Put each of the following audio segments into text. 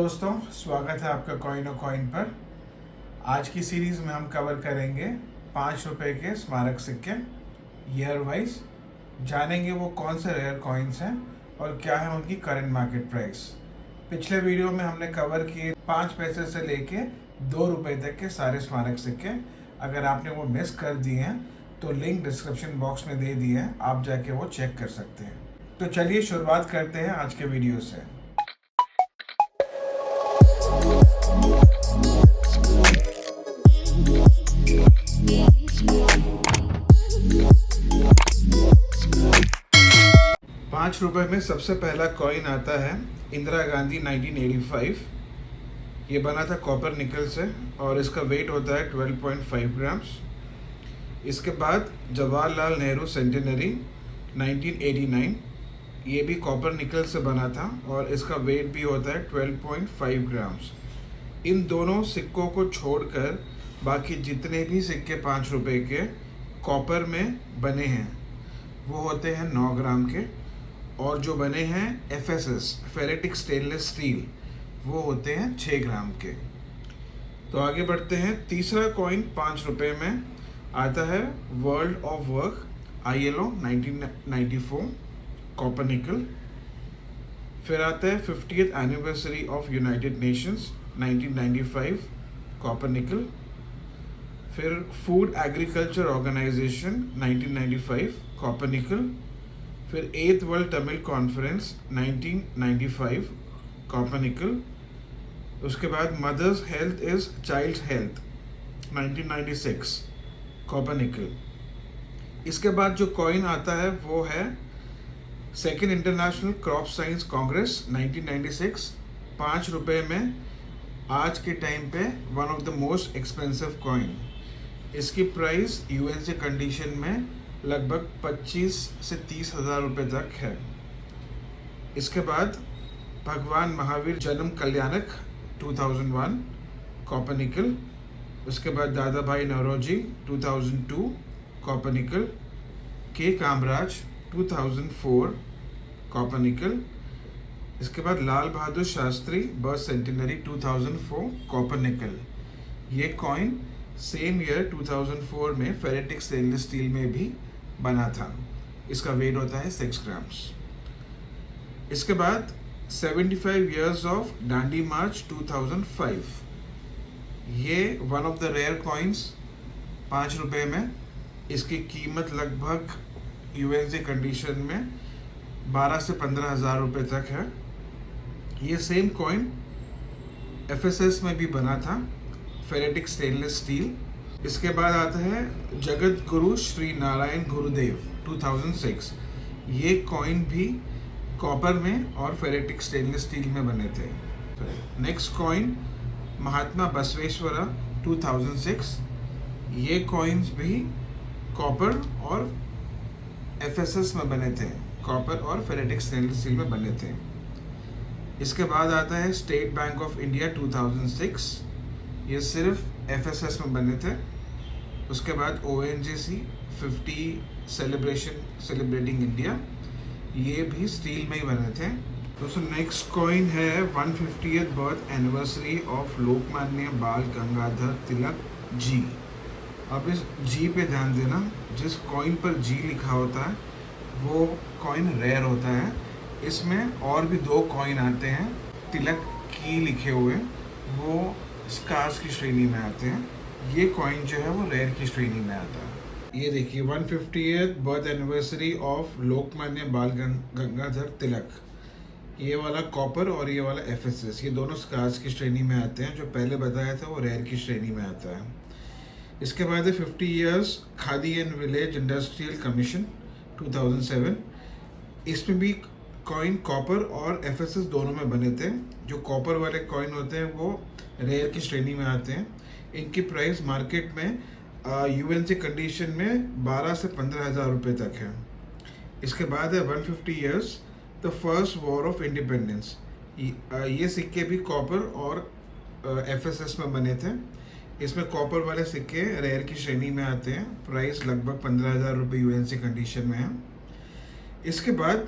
दोस्तों, स्वागत है आपका कॉइन और कॉइन पर। आज की सीरीज़ में हम कवर करेंगे 5 रुपए के स्मारक सिक्के ईयर वाइज। जानेंगे वो कौन से रेयर कॉइन्स हैं और क्या है उनकी करंट मार्केट प्राइस। पिछले वीडियो में हमने कवर किए 5 पैसे से लेके 2 रुपए तक के सारे स्मारक सिक्के। अगर आपने वो मिस कर दिए हैं तो लिंक डिस्क्रिप्शन बॉक्स में दे दिए हैं, आप जाके वो चेक कर सकते हैं। तो चलिए शुरुआत करते हैं आज के वीडियो से। ₹5 में सबसे पहला कॉइन आता है इंदिरा गांधी 1985। ये बना था कॉपर निकल से और इसका वेट होता है 12.5 ग्राम्स। इसके बाद जवाहरलाल नेहरू सेंटेनरी 1989, ये भी कॉपर निकल से बना था और इसका वेट भी होता है 12.5 ग्राम्स। इन दोनों सिक्कों को छोड़कर बाकी जितने भी सिक्के 5 रुपए के कॉपर में बने हैं वो होते हैं 9 ग्राम के, और जो बने हैं FSS फेरेटिक स्टेनलेस स्टील वो होते हैं 6 ग्राम के। तो आगे बढ़ते हैं। तीसरा कॉइन 5 रुपए में आता है world of work ILO 1994 copper nickel. फिर आता है 50th anniversary of United Nations 1995 copper nickel. फिर food agriculture organisation 1995 copper nickel. फिर 8th world Tamil conference 1995 copper nickel. उसके बाद mother's health is child's health 1996 copper nickel. इसके बाद जो कॉइन आता है वो है second international crop science congress 1996 5 रुपए में। आज के टाइम पे one of the most expensive coin. इसकी प्राइस UNC कंडीशन में लगभग 25 से 30 हज़ार रुपये तक है। इसके बाद भगवान महावीर जन्म कल्याणक 2001 कॉपर निकल। उसके बाद दादा भाई नौरोजी 2002 कॉपर निकल। के कामराज 2004 कॉपर निकल। इसके बाद Lal Bahadur Shastri birth centenary 2004 copper nickel. ये कॉइन सेम ईयर 2004 में फेरेटिक स्टेनलेस स्टील में भी बना था। इसका वेट होता है 6 ग्राम्स। इसके बाद 75 इयर्स ऑफ डांडी मार्च 2005। ये one of the rare coins 5 रुपए में। इसकी कीमत लगभग UNC कंडीशन में 12 से 15 हज़ार रुपये तक है। ये सेम कॉइन FSS में भी बना था, फेरेटिक स्टेनलेस स्टील। इसके बाद आता है जगत गुरु श्री नारायण गुरुदेव 2006। ये कॉइन भी कॉपर में और फेरेटिक स्टेनलेस स्टील में बने थे। नेक्स्ट कॉइन महात्मा बसवेश्वरा 2006। ये कॉइन्स भी कॉपर और FSS में बने थे, कॉपर और फेरेटिक स्टेनलेस स्टील में बने थे। इसके बाद आता है स्टेट बैंक ऑफ इंडिया 2006। ये सिर्फ FSS में बने थे। उसके बाद ONGC 50 सेलिब्रेटिंग इंडिया, ये भी स्टील में ही बने थे। दोस्तों नेक्स्ट कॉइन है 150th birth anniversary of Lokmanya बाल गंगाधर तिलक जी। अब इस जी पे ध्यान देना, जिस कॉइन पर जी लिखा होता है वो कॉइन रेयर होता है। इसमें और भी 2 कॉइन आते हैं तिलक की लिखे हुए, वो स्कार्स की श्रेणी में आते हैं। ये कॉइन जो है वो रेयर की श्रेणी में आता है। ये देखिए 150th birth anniversary of Lokmanya बाल गंगाधर तिलक। ये वाला कॉपर और ये वाला FSS, ये दोनों स्कार्स की श्रेणी में आते हैं। जो पहले बताया था वो रेयर की श्रेणी में आता है। इसके बाद है 50 years khadi and village industrial commission 2007। इसमें भी कॉइन कॉपर और FSS दोनों में बने थे। जो कॉपर वाले कॉइन होते हैं वो रेयर की श्रेणी में आते हैं। इनकी प्राइस मार्केट में UNC कंडीशन में 12 से 15 हज़ार रुपये तक है। इसके बाद है 150 years the first war of independence. ये सिक्के भी कॉपर और FSS में बने थे। इसमें कॉपर वाले सिक्के रेयर की श्रेणी में आते हैं। प्राइस लगभग 15 हज़ार रुपये UNC कंडीशन में है। इसके बाद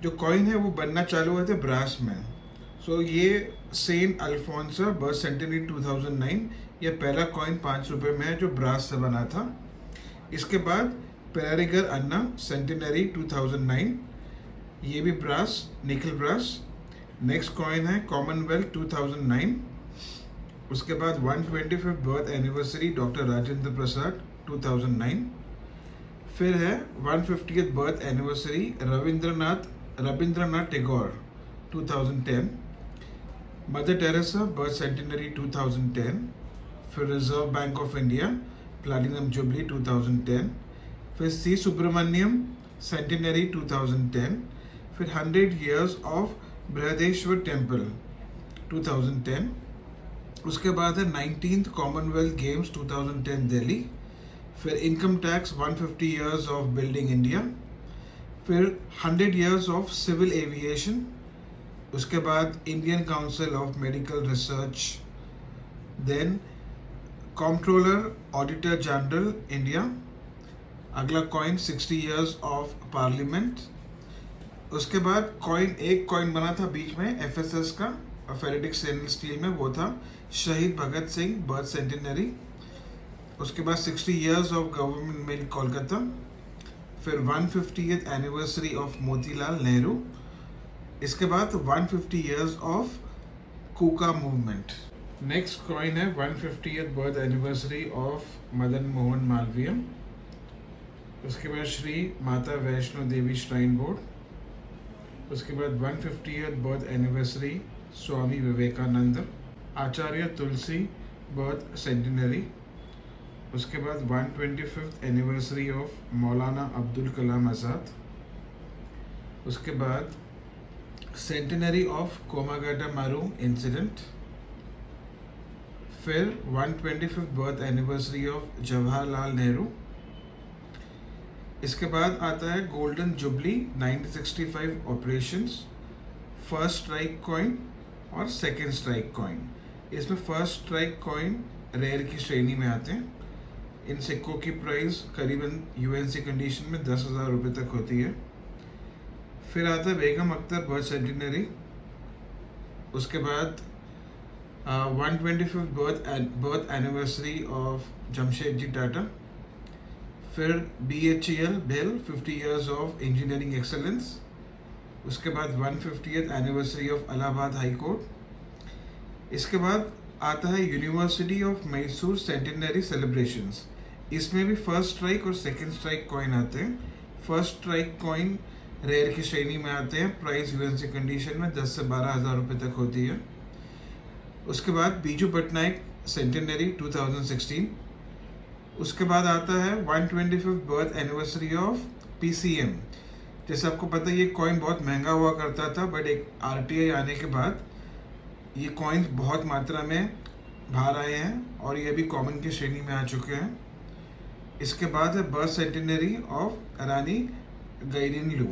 जो कॉइन है वो बनना चालू हुए थे ब्रास में। सो ये सेंट अल्फोंसा बर्थ सेंटेनरी 2009, ये पहला कॉइन 5 रुपये में है जो ब्रास से बना था। इसके बाद पेरारिगर अन्ना सेंटेनरी 2009, ये भी brass, nickel brass. Next coin है कॉमनवेल्थ 2009। उसके बाद 125th birth anniversary doctor Rajendra Prasad 2009। फिर है 150th birth anniversary Rabindranath Tagore 2010। Mother Teresa birth centenary 2010। फिर Reserve Bank of India platinum jubilee 2010। फिर सी सुब्रमण्यम सेंटेनरी 2010। फिर 100 years ऑफ बृहदेश्वर टेम्पल 2010। उसके बाद है 19th कॉमनवेल्थ गेम्स 2010 दिल्ली। फिर income tax 150 years of building India. फिर 100 years ऑफ सिविल एविएशन। उसके बाद Indian council of medical research. Then controller auditor general India. अगला कॉइन 60 years ऑफ पार्लियामेंट। उसके बाद एक कॉइन बना था बीच में एफएसएस का, फेरेटिक स्टेनलेस स्टील में, वो था शहीद भगत सिंह बर्थ सेंटेनरी। उसके बाद 60 years of government mail Kolkata. फिर 150th anniversary of Motilal Nehru. इसके बाद 150 years of Kuka movement. Next coin है 150th birth anniversary of Madan Mohan Malviya. उसके बाद श्री माता वैष्णो देवी श्राइन बोर्ड। उसके बाद 150th birth anniversary Swami Vivekananda. आचार्य तुलसी बर्थ सेंटेनरी। उसके बाद 125th एनिवर्सरी ऑफ मौलाना अब्दुल कलाम आज़ाद। उसके बाद सेंटेनरी ऑफ कोमागाटा मारू इंसिडेंट। फिर 125th birth anniversary of Jawaharlal Nehru. इसके बाद आता है golden jubilee 1965 operations, first strike coin और सेकेंड स्ट्राइक कॉइन। इसमें फर्स्ट स्ट्राइक कॉइन रेयर की श्रेणी में आते हैं। इन सिक्कों की प्राइस करीबन यूएनसी कंडीशन में 10,000 रुपये तक होती है। फिर आता है बेगम अख्तर बर्थ सेंटेनरी। उसके बाद 125th birth anniversary of Jamshedji Tata. फिर BHEL भेल 50 years ऑफ इंजीनियरिंग एक्सेलेंस। उसके बाद 150th anniversary of Allahabad high court. इसके बाद आता है university of Mysore centenary celebrations. इसमें भी फर्स्ट स्ट्राइक और सेकंड स्ट्राइक कॉइन आते हैं। फर्स्ट स्ट्राइक कॉइन रेयर की श्रेणी में आते हैं, प्राइस यूएनसी कंडीशन में 10 से 12,000 रुपये तक होती है। उसके बाद बीजू पटनायक सेंटेनरी 2016। उसके बाद आता है 125th birth anniversary of PCM। जैसे आपको पता है ये कॉइन बहुत महंगा हुआ करता था, बट एक RTI आने के बाद ये कॉइन्स बहुत मात्रा में बाहर आए हैं और ये भी कॉमन की श्रेणी में आ चुके हैं। इसके बाद है बर्थ सेंटेनरी ऑफ रानी गाइडिनलू।